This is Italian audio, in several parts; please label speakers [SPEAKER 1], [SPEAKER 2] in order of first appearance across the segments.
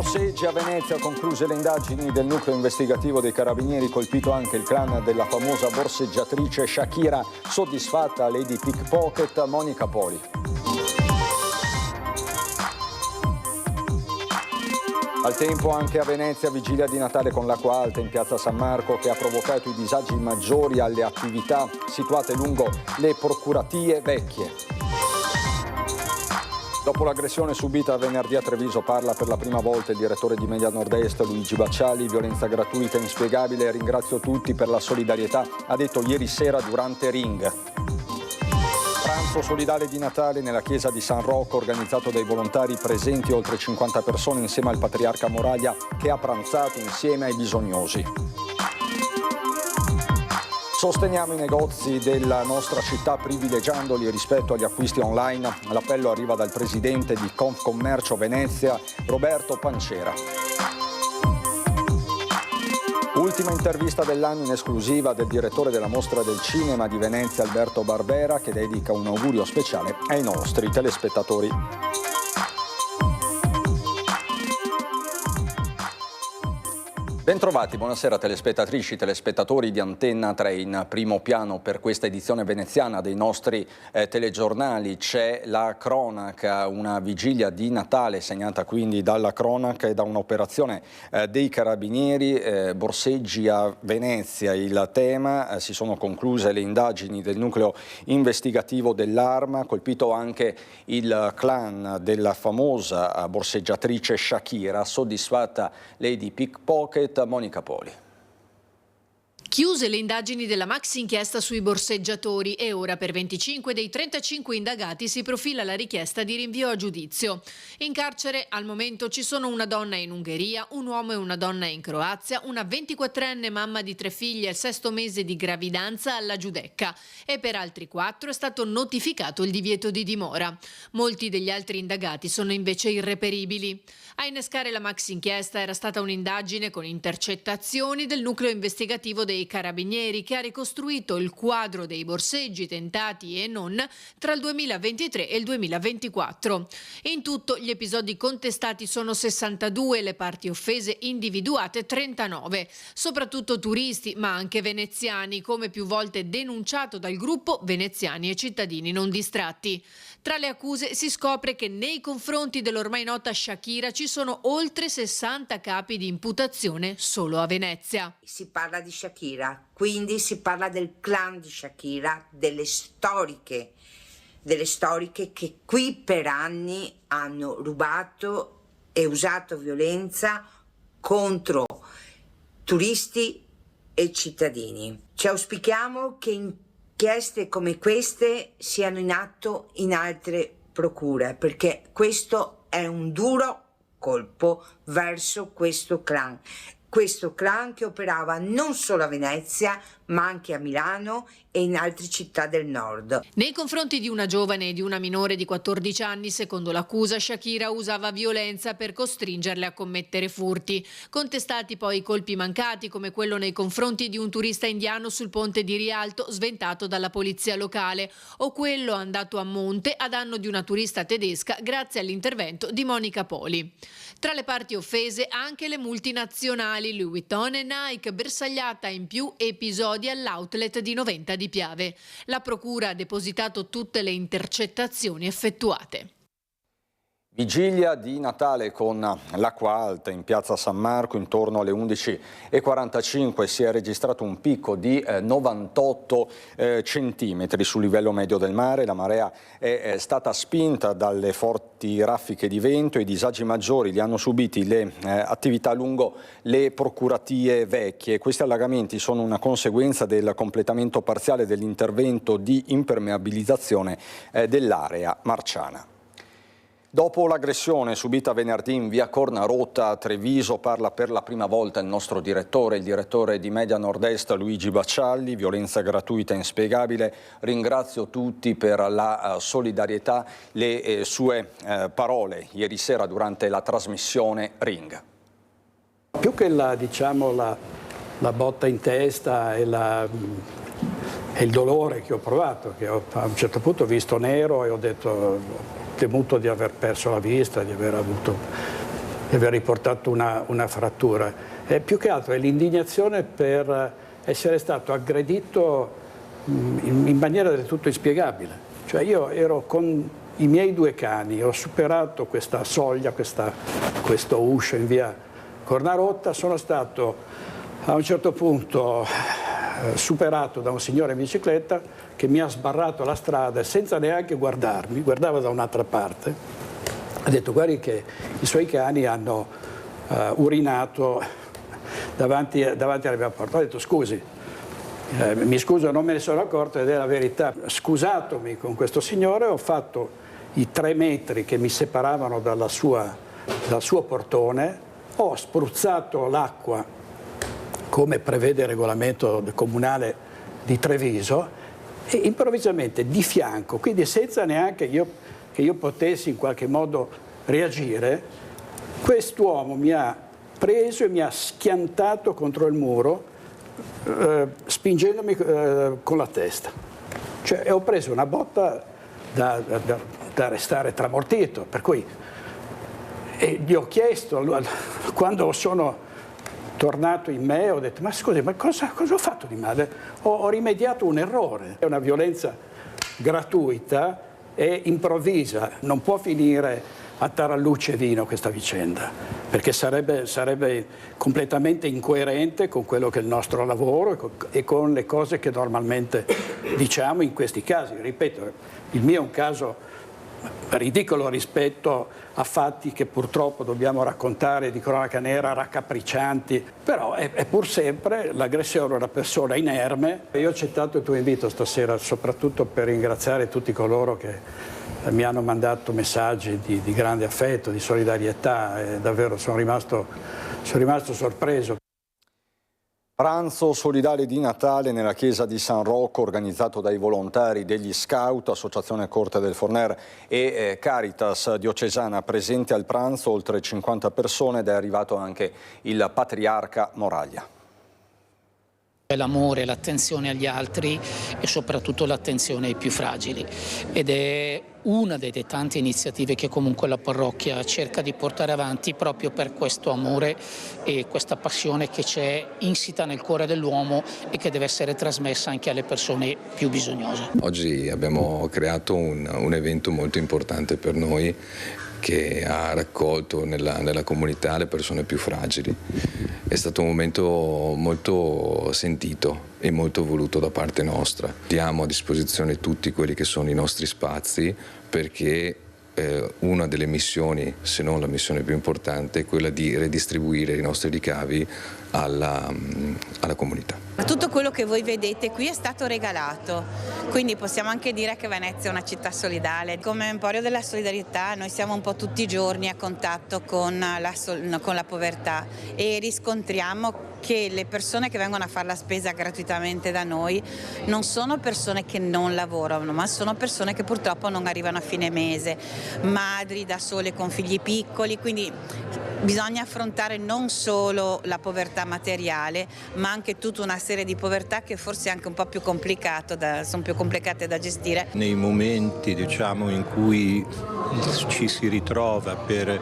[SPEAKER 1] Borseggia a Venezia, concluse le indagini del nucleo investigativo dei Carabinieri, colpito anche il clan della famosa borseggiatrice Shakira, soddisfatta Lady Pickpocket Monica Poli. Al tempo anche a Venezia, vigilia di Natale con l'acqua alta in piazza San Marco, che ha provocato i disagi maggiori alle attività situate lungo le procuratie vecchie. Dopo l'aggressione subita venerdì a Treviso parla per la prima volta il direttore di Media Nord-Est Luigi Bacciali, violenza gratuita e inspiegabile, ringrazio tutti per la solidarietà, ha detto ieri sera durante Ring. Pranzo solidale di Natale nella chiesa di San Rocco, organizzato dai volontari, presenti oltre 50 persone insieme al patriarca Moraglia, che ha pranzato insieme ai bisognosi. Sosteniamo i negozi della nostra città privilegiandoli rispetto agli acquisti online. L'appello arriva dal presidente di Confcommercio Venezia, Roberto Pancera. Ultima intervista dell'anno in esclusiva del direttore della Mostra del Cinema di Venezia, Alberto Barbera, che dedica un augurio speciale ai nostri telespettatori. Bentrovati, buonasera telespettatrici, telespettatori di Antenna 3 in primo piano per questa edizione veneziana dei nostri telegiornali. C'è la cronaca, una vigilia di Natale segnata quindi dalla cronaca e da un'operazione dei Carabinieri, borseggi a Venezia il tema, si sono concluse le indagini del nucleo investigativo dell'Arma, colpito anche il clan della famosa borseggiatrice Shakira, soddisfatta Lady Pickpocket Monica Poli.
[SPEAKER 2] Chiuse le indagini della maxi inchiesta sui borseggiatori e ora per 25 dei 35 indagati si profila la richiesta di rinvio a giudizio. In carcere al momento ci sono una donna in Ungheria, un uomo e una donna in Croazia, una 24enne mamma di 3 figli al 6° mese di gravidanza alla Giudecca e per altri 4 è stato notificato il divieto di dimora. Molti degli altri indagati sono invece irreperibili. A innescare la maxi inchiesta era stata un'indagine con intercettazioni del nucleo investigativo dei Carabinieri, che ha ricostruito il quadro dei borseggi tentati e non tra il 2023 e il 2024. In tutto gli episodi contestati sono 62, le parti offese individuate 39, soprattutto turisti ma anche veneziani, come più volte denunciato dal gruppo Veneziani e cittadini non distratti. Tra le accuse si scopre che nei confronti dell'ormai nota Shakira ci sono oltre 60 capi di imputazione solo a Venezia.
[SPEAKER 3] Si parla di Shakira, quindi si parla del clan di Shakira, delle storiche che qui per anni hanno rubato e usato violenza contro turisti e cittadini. Ci auspichiamo che inchieste come queste siano in atto in altre procure, perché questo è un duro colpo verso questo clan che operava non solo a Venezia ma anche a Milano e in altre città del nord.
[SPEAKER 2] Nei confronti di una giovane e di una minore di 14 anni, secondo l'accusa, Shakira usava violenza per costringerle a commettere furti. Contestati poi i colpi mancati, come quello nei confronti di un turista indiano sul ponte di Rialto sventato dalla polizia locale, o quello andato a monte a danno di una turista tedesca grazie all'intervento di Monica Poli. Tra le parti offese anche le multinazionali Louis Vuitton e Nike, bersagliata in più episodi all'outlet di Noventa di Piave. La procura ha depositato tutte le intercettazioni effettuate.
[SPEAKER 1] Vigilia di Natale con l'acqua alta in piazza San Marco. Intorno alle 11:45 si è registrato un picco di 98 centimetri sul livello medio del mare. La marea è stata spinta dalle forti raffiche di vento e i disagi maggiori li hanno subiti le attività lungo le procuratie vecchie. Questi allagamenti sono una conseguenza del completamento parziale dell'intervento di impermeabilizzazione dell'area marciana. Dopo l'aggressione subita venerdì in via Cornarotta a Treviso parla per la prima volta il nostro direttore, il direttore di Media Nord-Est Luigi Bacciali, violenza gratuita e inspiegabile. Ringrazio tutti per la solidarietà, le sue parole ieri sera durante la trasmissione Ring.
[SPEAKER 4] Più che la botta in testa e il dolore che ho provato, che a un certo punto ho visto nero e ho temuto di aver perso la vista, di aver avuto aver riportato una frattura. Più che altro è l'indignazione per essere stato aggredito in maniera del tutto inspiegabile. Cioè io ero con i miei 2 cani, ho superato questa soglia, questo uscio in via Cornarotta, sono stato a un certo punto superato da un signore in bicicletta che mi ha sbarrato la strada senza neanche guardarmi, guardava da un'altra parte, ha detto guardi che i suoi cani hanno urinato davanti alla mia porta. Ho detto scusi, mi scuso, non me ne sono accorto ed è la verità. Scusatomi con questo signore, ho fatto i 3 metri che mi separavano dal suo portone, ho spruzzato l'acqua come prevede il regolamento comunale di Treviso e improvvisamente di fianco, quindi senza neanche che io potessi in qualche modo reagire, quest'uomo mi ha preso e mi ha schiantato contro il muro spingendomi con la testa. Cioè ho preso una botta da restare tramortito, per cui gli ho chiesto, quando sono tornato in me ho detto ma scusi, ma cosa ho fatto di male? Ho rimediato un errore, è una violenza gratuita e improvvisa, non può finire a taralluce e vino questa vicenda, perché sarebbe completamente incoerente con quello che è il nostro lavoro e con le cose che normalmente diciamo in questi casi. Ripeto, il mio è un caso ridicolo rispetto a fatti che purtroppo dobbiamo raccontare di cronaca nera, raccapriccianti, però è pur sempre l'aggressione a una persona inerme. Io ho accettato il tuo invito stasera soprattutto per ringraziare tutti coloro che mi hanno mandato messaggi di grande affetto, di solidarietà e davvero sono rimasto sorpreso.
[SPEAKER 1] Pranzo solidale di Natale nella chiesa di San Rocco organizzato dai volontari degli Scout, Associazione Corte del Forner e Caritas Diocesana. Presente al pranzo oltre 50 persone ed è arrivato anche il patriarca Moraglia.
[SPEAKER 5] L'amore, l'attenzione agli altri e soprattutto l'attenzione ai più fragili ed è una delle tante iniziative che comunque la parrocchia cerca di portare avanti proprio per questo amore e questa passione che c'è insita nel cuore dell'uomo e che deve essere trasmessa anche alle persone più bisognose.
[SPEAKER 6] Oggi abbiamo creato un evento molto importante per noi che ha raccolto nella comunità le persone più fragili. È stato un momento molto sentito e molto voluto da parte nostra. Diamo a disposizione tutti quelli che sono i nostri spazi perché una delle missioni, se non la missione più importante, è quella di redistribuire i nostri ricavi alla comunità.
[SPEAKER 7] Tutto quello che voi vedete qui è stato regalato, quindi possiamo anche dire che Venezia è una città solidale. Come Emporio della Solidarietà noi siamo un po' tutti i giorni a contatto con la povertà e riscontriamo che le persone che vengono a fare la spesa gratuitamente da noi non sono persone che non lavorano, ma sono persone che purtroppo non arrivano a fine mese, madri da sole con figli piccoli, quindi bisogna affrontare non solo la povertà materiale, ma anche tutta una serie di povertà che forse è anche un po' più sono più complicate da gestire.
[SPEAKER 8] Nei momenti, diciamo, in cui ci si ritrova per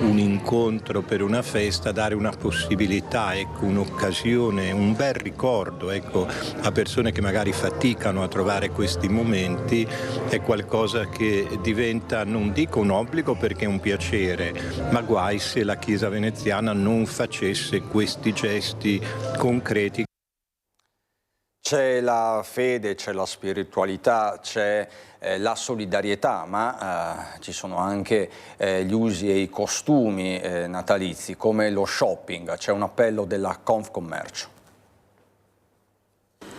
[SPEAKER 8] un incontro, per una festa, dare una possibilità, ecco, un'occasione, un bel ricordo, ecco, a persone che magari faticano a trovare questi momenti, è qualcosa che diventa, non dico un obbligo perché è un piacere, ma guai se la Chiesa veneziana non facesse questi gesti concreti.
[SPEAKER 1] C'è la fede, c'è la spiritualità, c'è la solidarietà, ma ci sono anche gli usi e i costumi natalizi, come lo shopping. C'è un appello della Confcommercio.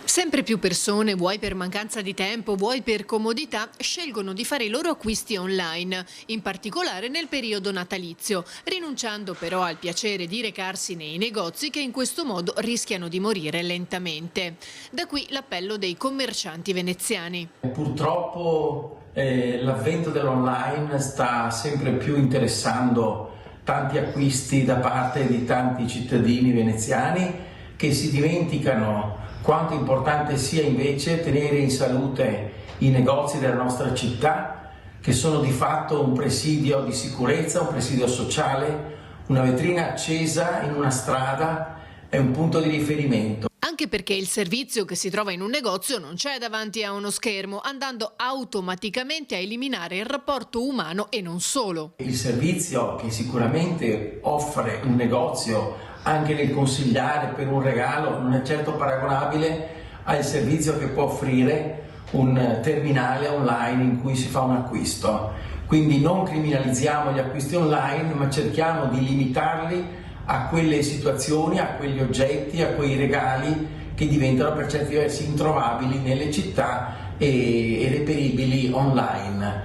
[SPEAKER 2] Sempre più persone, vuoi per mancanza di tempo, vuoi per comodità, scelgono di fare i loro acquisti online, in particolare nel periodo natalizio, rinunciando però al piacere di recarsi nei negozi che in questo modo rischiano di morire lentamente. Da qui l'appello dei commercianti veneziani.
[SPEAKER 9] Purtroppo l'avvento dell'online sta sempre più interessando tanti acquisti da parte di tanti cittadini veneziani che si dimenticano quanto importante sia invece tenere in salute i negozi della nostra città, che sono di fatto un presidio di sicurezza, un presidio sociale, Una vetrina accesa in una strada è un punto di riferimento.
[SPEAKER 2] Anche perché il servizio che si trova in un negozio non c'è davanti a uno schermo, andando automaticamente a eliminare il rapporto umano e non solo.
[SPEAKER 9] Il servizio che sicuramente offre un negozio anche nel consigliare per un regalo non è certo paragonabile al servizio che può offrire un terminale online in cui si fa un acquisto. Quindi non criminalizziamo gli acquisti online, ma cerchiamo di limitarli a quelle situazioni, a quegli oggetti, a quei regali che diventano per certi versi introvabili nelle città e reperibili online.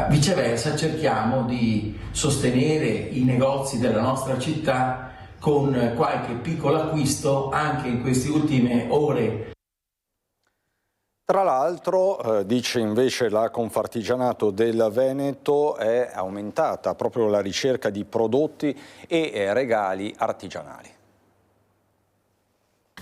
[SPEAKER 9] Viceversa cerchiamo di sostenere i negozi della nostra città con qualche piccolo acquisto anche in queste ultime ore.
[SPEAKER 1] Tra l'altro, dice invece la Confartigianato del Veneto, è aumentata proprio la ricerca di prodotti e regali artigianali.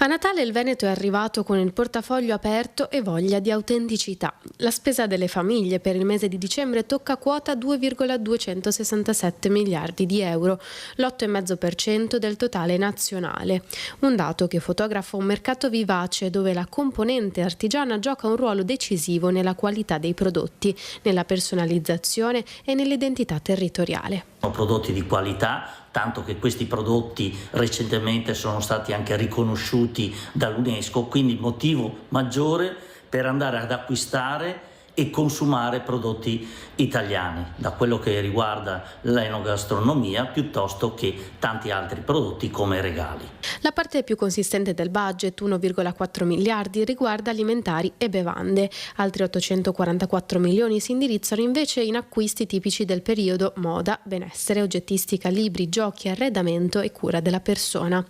[SPEAKER 10] A Natale il Veneto è arrivato con il portafoglio aperto e voglia di autenticità. La spesa delle famiglie per il mese di dicembre tocca quota 2,267 miliardi di euro, l'8,5% del totale nazionale. Un dato che fotografa un mercato vivace dove la componente artigiana gioca un ruolo decisivo nella qualità dei prodotti, nella personalizzazione e nell'identità territoriale.
[SPEAKER 11] Prodotti di qualità, tanto che questi prodotti recentemente sono stati anche riconosciuti dall'UNESCO, quindi motivo maggiore per andare ad acquistare e consumare prodotti italiani, da quello che riguarda l'enogastronomia piuttosto che tanti altri prodotti come regali.
[SPEAKER 10] La parte più consistente del budget, 1,4 miliardi, riguarda alimentari e bevande. Altri 844 milioni si indirizzano invece in acquisti tipici del periodo: moda, benessere, oggettistica, libri, giochi, arredamento e cura della persona.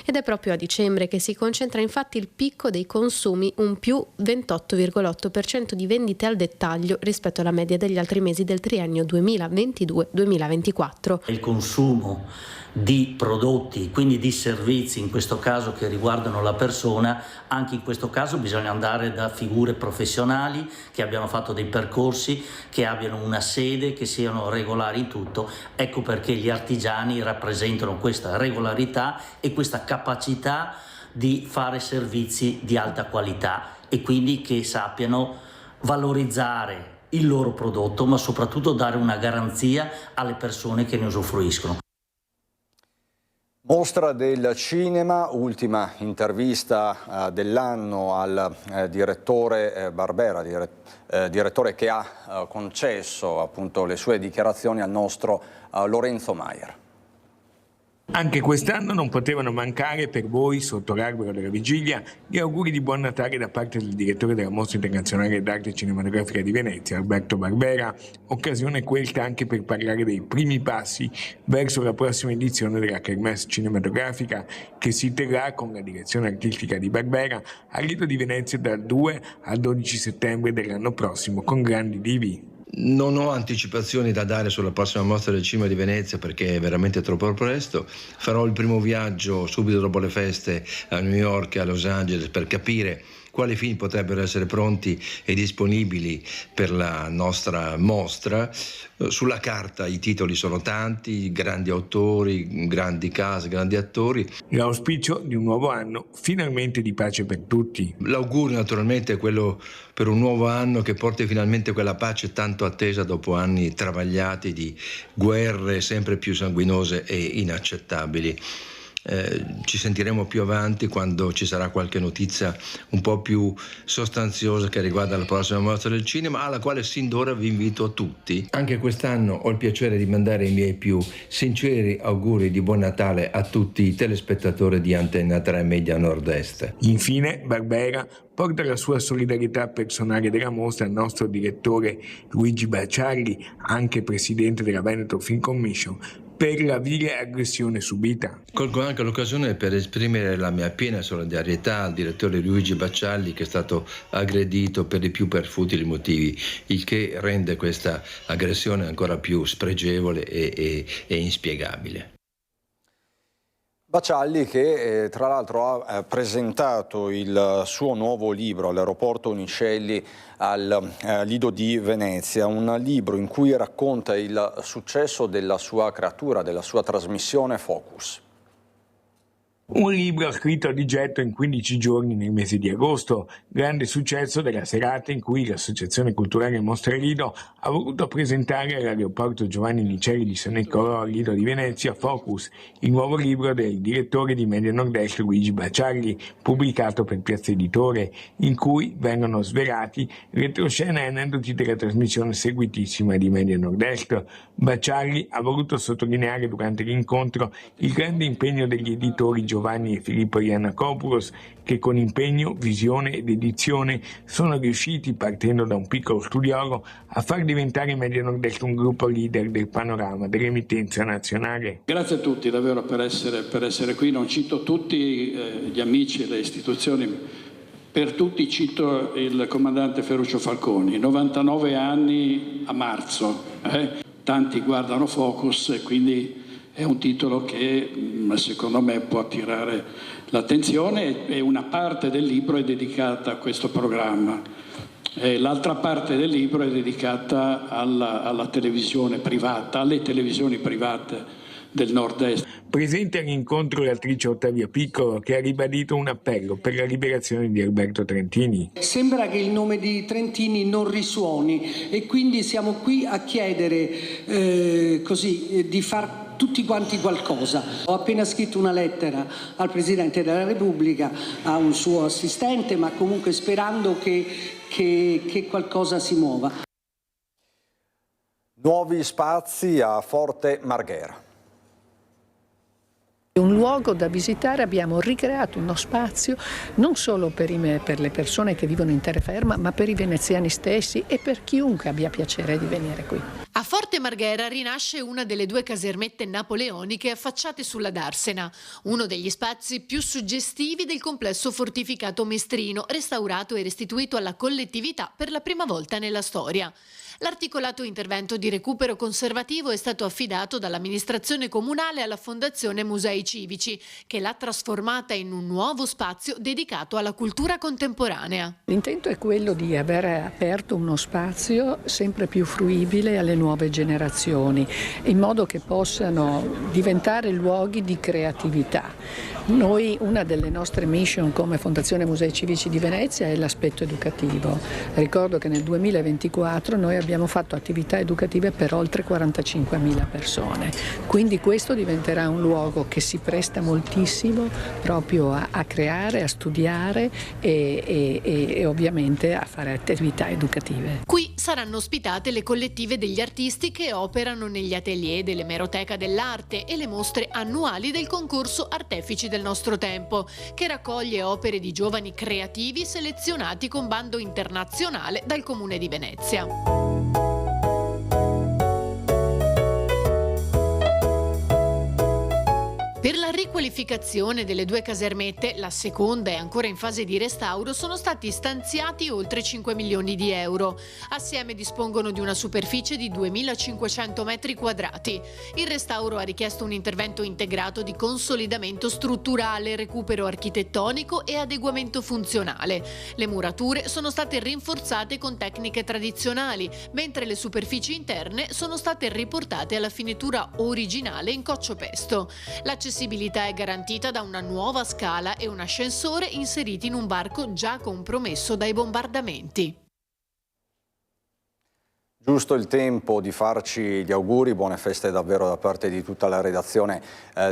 [SPEAKER 10] Ed è proprio a dicembre che si concentra infatti il picco dei consumi, un più 28,8% di vendite al dettaglio rispetto alla media degli altri mesi del triennio 2022-2024.
[SPEAKER 11] Il consumo di prodotti, quindi di servizi, in questo caso che riguardano la persona, anche in questo caso bisogna andare da figure professionali che abbiano fatto dei percorsi, che abbiano una sede, che siano regolari in tutto. Ecco perché gli artigiani rappresentano questa regolarità e questa capacità di fare servizi di alta qualità e quindi che sappiano valorizzare il loro prodotto, ma soprattutto dare una garanzia alle persone che ne usufruiscono.
[SPEAKER 1] Mostra del cinema, ultima intervista dell'anno al direttore Barbera, direttore che ha concesso appunto le sue dichiarazioni al nostro Lorenzo Maier.
[SPEAKER 12] Anche quest'anno non potevano mancare per voi, sotto l'albero della vigilia, gli auguri di buon Natale da parte del direttore della Mostra Internazionale d'Arte Cinematografica di Venezia, Alberto Barbera, occasione questa anche per parlare dei primi passi verso la prossima edizione della Kermesse cinematografica che si terrà con la direzione artistica di Barbera al Lido di Venezia dal 2 al 12 settembre dell'anno prossimo con grandi divi.
[SPEAKER 13] Non ho anticipazioni da dare sulla prossima mostra del cinema di Venezia perché è veramente troppo presto. Farò il primo viaggio subito dopo le feste a New York e a Los Angeles per capire quali film potrebbero essere pronti e disponibili per la nostra mostra. Sulla carta i titoli sono tanti, grandi autori, grandi cast, grandi attori.
[SPEAKER 12] L'auspicio di un nuovo anno, finalmente di pace per tutti.
[SPEAKER 13] L'augurio naturalmente è quello per un nuovo anno che porti finalmente quella pace tanto attesa dopo anni travagliati di guerre sempre più sanguinose e inaccettabili. Ci sentiremo più avanti quando ci sarà qualche notizia un po' più sostanziosa che riguarda la prossima mostra del cinema, alla quale sin d'ora vi invito tutti. Anche quest'anno ho il piacere di mandare i miei più sinceri auguri di buon Natale a tutti i telespettatori di Antenna 3 Media Nord-Est.
[SPEAKER 12] Infine Barbera porta la sua solidarietà personale della mostra al nostro direttore Luigi Bacciarli, anche presidente della Veneto Film Commission, per la vile aggressione subita.
[SPEAKER 13] Colgo anche l'occasione per esprimere la mia piena solidarietà al direttore Luigi Bacciarli, che è stato aggredito per i più per futili motivi, il che rende questa aggressione ancora più spregevole e inspiegabile.
[SPEAKER 1] Bacialli, che tra l'altro ha presentato il suo nuovo libro all'aeroporto Unicelli al Lido di Venezia, un libro in cui racconta il successo della sua creatura, della sua trasmissione Focus.
[SPEAKER 12] Un libro scritto di getto in 15 giorni nel mese di agosto, grande successo della serata in cui l'Associazione Culturale Mostra Lido ha voluto presentare all'aeroporto Giovanni Nicelli di San Niccolò al Lido di Venezia Focus, il nuovo libro del direttore di Media Nord-Est Luigi Bacialli, pubblicato per Piazza Editore, in cui vengono svelati retroscena e aneddoti della trasmissione seguitissima di Media Nord-Est. Bacialli ha voluto sottolineare durante l'incontro il grande impegno degli editori Giovanni e Filippo Iannakopoulos, che con impegno, visione ed edizione sono riusciti, partendo da un piccolo studiolo, a far diventare Media Nord-Est un gruppo leader del panorama dell'emittenza nazionale.
[SPEAKER 4] Grazie a tutti davvero per essere qui. Non cito tutti gli amici e le istituzioni, per tutti cito il comandante Ferruccio Falconi, 99 anni a marzo. Tanti guardano Focus e quindi è un titolo che secondo me può attirare l'attenzione e una parte del libro è dedicata a questo programma. L'altra parte del libro è dedicata alla televisione privata, alle televisioni private del Nord-Est.
[SPEAKER 12] Presente all'incontro l'attrice Ottavia Piccolo, che ha ribadito un appello per la liberazione di Alberto Trentini.
[SPEAKER 14] Sembra che il nome di Trentini non risuoni e quindi siamo qui a chiedere di far tutti quanti qualcosa. Ho appena scritto una lettera al Presidente della Repubblica, a un suo assistente, ma comunque sperando che qualcosa si muova.
[SPEAKER 1] Nuovi spazi a Forte Marghera.
[SPEAKER 15] Un luogo da visitare, abbiamo ricreato uno spazio non solo per le persone che vivono in terraferma, ma per i veneziani stessi e per chiunque abbia piacere di venire qui.
[SPEAKER 2] A Forte Marghera rinasce una delle due casermette napoleoniche affacciate sulla Darsena, uno degli spazi più suggestivi del complesso fortificato mestrino, restaurato e restituito alla collettività per la prima volta nella storia. L'articolato intervento di recupero conservativo è stato affidato dall'amministrazione comunale alla Fondazione Musei Civici, che l'ha trasformata in un nuovo spazio dedicato alla cultura contemporanea.
[SPEAKER 15] L'intento è quello di avere aperto uno spazio sempre più fruibile alle nuove generazioni, in modo che possano diventare luoghi di creatività. Noi, una delle nostre mission come Fondazione Musei Civici di Venezia è l'aspetto educativo. Ricordo che nel 2024 noi abbiamo fatto attività educative per oltre 45.000 persone, quindi questo diventerà un luogo che si presta moltissimo proprio a creare, a studiare e ovviamente a fare attività educative.
[SPEAKER 2] Qui saranno ospitate le collettive degli artisti che operano negli atelier dell'Emeroteca dell'Arte e le mostre annuali del concorso Artefici del nostro tempo, che raccoglie opere di giovani creativi selezionati con bando internazionale dal Comune di Venezia. Per la riqualificazione delle due casermette, la seconda è ancora in fase di restauro, sono stati stanziati oltre 5 milioni di euro. Assieme dispongono di una superficie di 2.500 metri quadrati. Il restauro ha richiesto un intervento integrato di consolidamento strutturale, recupero architettonico e adeguamento funzionale. Le murature sono state rinforzate con tecniche tradizionali, mentre le superfici interne sono state riportate alla finitura originale in coccio pesto. L'accessibilità è garantita da una nuova scala e un ascensore inseriti in un varco già compromesso dai bombardamenti.
[SPEAKER 1] Giusto il tempo di farci gli auguri, buone feste davvero da parte di tutta la redazione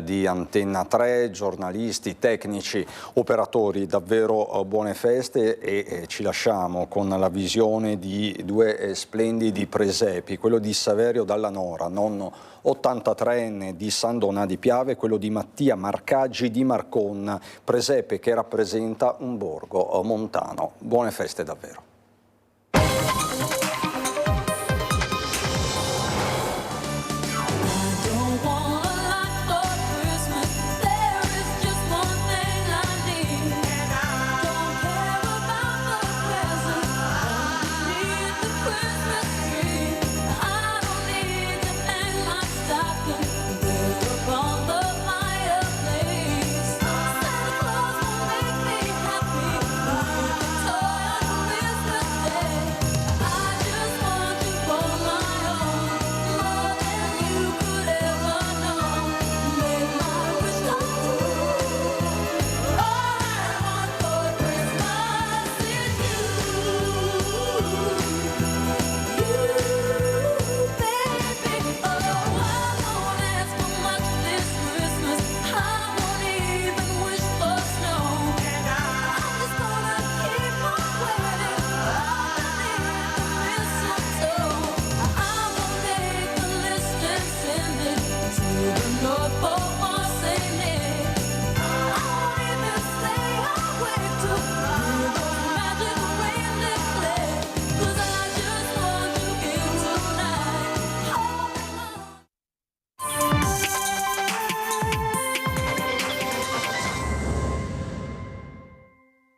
[SPEAKER 1] di Antenna 3, giornalisti, tecnici, operatori, davvero buone feste e ci lasciamo con la visione di due splendidi presepi, quello di Saverio Dalla Nora, nonno 83enne di San Donà di Piave, e quello di Mattia Marcaggi di Marconna, presepe che rappresenta un borgo montano. Buone feste davvero.